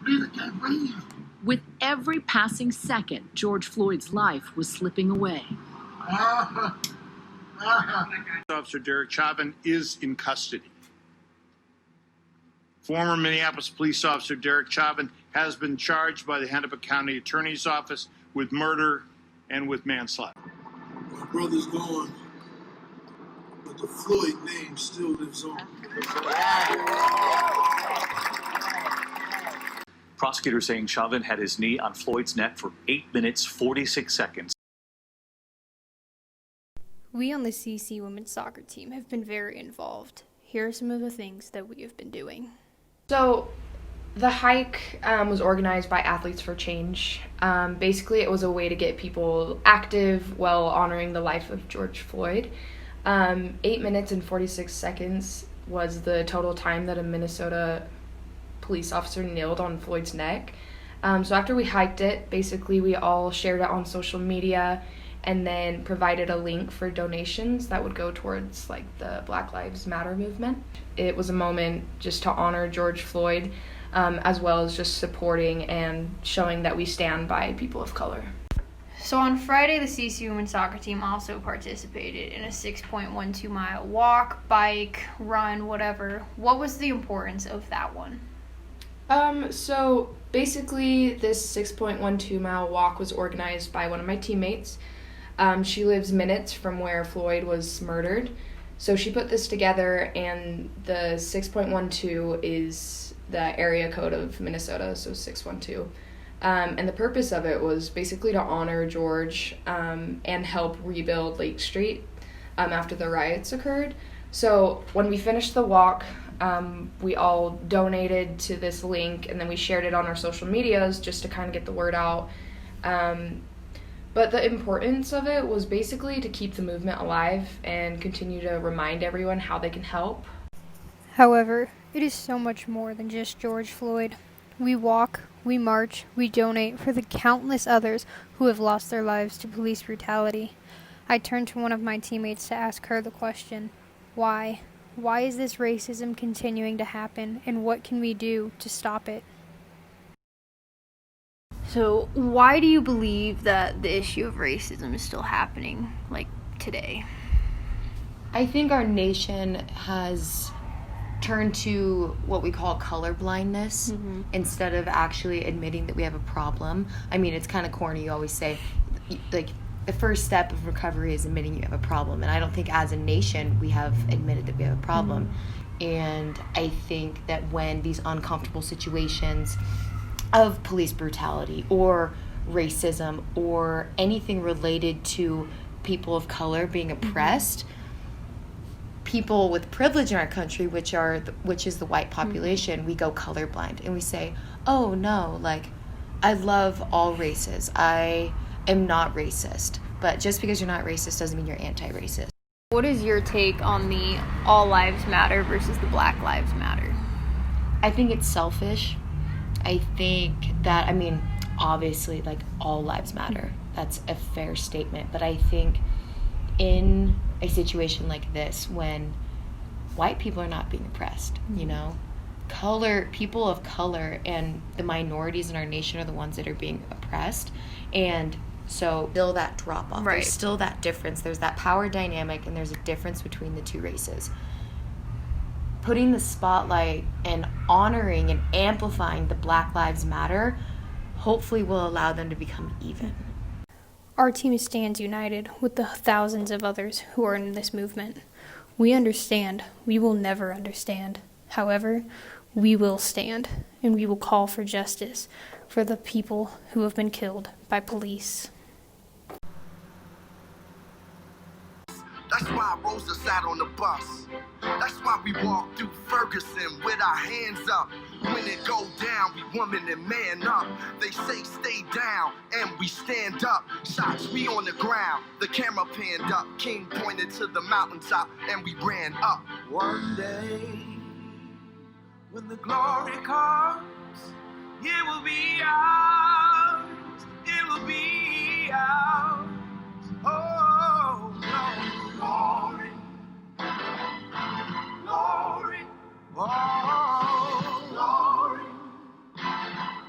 breathe. I can't breathe. With every passing second, George Floyd's life was slipping away. Officer Derek Chauvin is in custody. Former Minneapolis police officer Derek Chauvin has been charged by the Hennepin County Attorney's Office with murder and with manslaughter. My brother's gone, but the Floyd name still lives on. Prosecutors saying Chauvin had his knee on Floyd's neck for 8 minutes, 46 seconds. We on the CC women's soccer team have been very involved. Here are some of the things that we have been doing. So the hike was organized by Athletes for Change. Basically, it was a way to get people active while honoring the life of George Floyd. 8 minutes and 46 seconds was the total time that a Minnesota police officer kneeled on Floyd's neck. So after we hiked it, basically we all shared it on social media and then provided a link for donations that would go towards like the Black Lives Matter movement. It was a moment just to honor George Floyd, as well as just supporting and showing that we stand by people of color. So on Friday, the CC women's soccer team also participated in a 6.12 mile walk, bike, run, whatever. What was the importance of that one? So basically this 6.12 mile walk was organized by one of my teammates. She lives minutes from where Floyd was murdered. So she put this together, and the 6.12 is the area code of Minnesota, so 612. And the purpose of it was basically to honor George and help rebuild Lake Street after the riots occurred. So when we finished the walk, we all donated to this link, and then we shared it on our social medias just to kind of get the word out. But the importance of it was basically to keep the movement alive and continue to remind everyone how they can help. However, it is so much more than just George Floyd. We walk, we march, we donate for the countless others who have lost their lives to police brutality. I turned to one of my teammates to ask her the question, why? Why is this racism continuing to happen, and what can we do to stop it? So, why do you believe that the issue of racism is still happening, like, today? I think our nation has turned to what we call color blindness instead of actually admitting that we have a problem. I mean, it's kind of corny. You always say, like, the first step of recovery is admitting you have a problem. And I don't think as a nation we have admitted that we have a problem. And I think that when these uncomfortable situations of police brutality or racism or anything related to people of color being oppressed, people with privilege in our country, which is the white population, we go colorblind and we say, oh no, like, I love all races, I am not racist. But just because you're not racist doesn't mean you're anti-racist. What is your take on the all lives matter versus the Black Lives Matter? I think it's selfish. I think that, I mean, obviously, like, all lives matter. That's a fair statement. But I think in a situation like this, when white people are not being oppressed, you know, people of color and the minorities in our nation are the ones that are being oppressed. And so still that drop off. Right. There's still that difference. There's that power dynamic, and there's a difference between the two races. Putting the spotlight and honoring and amplifying the Black Lives Matter hopefully will allow them to become even. Our team stands united with the thousands of others who are in this movement. We understand. We will never understand. However, we will stand, and we will call for justice for the people who have been killed by police. That's why Rosa sat on the bus. That's why we walk through Ferguson with our hands up. When it go down, we woman and man up. They say stay down, and we stand up. Shots, we on the ground. The camera panned up. King pointed to the mountaintop, and we ran up. One day, when the glory comes, it will be ours. It will be ours.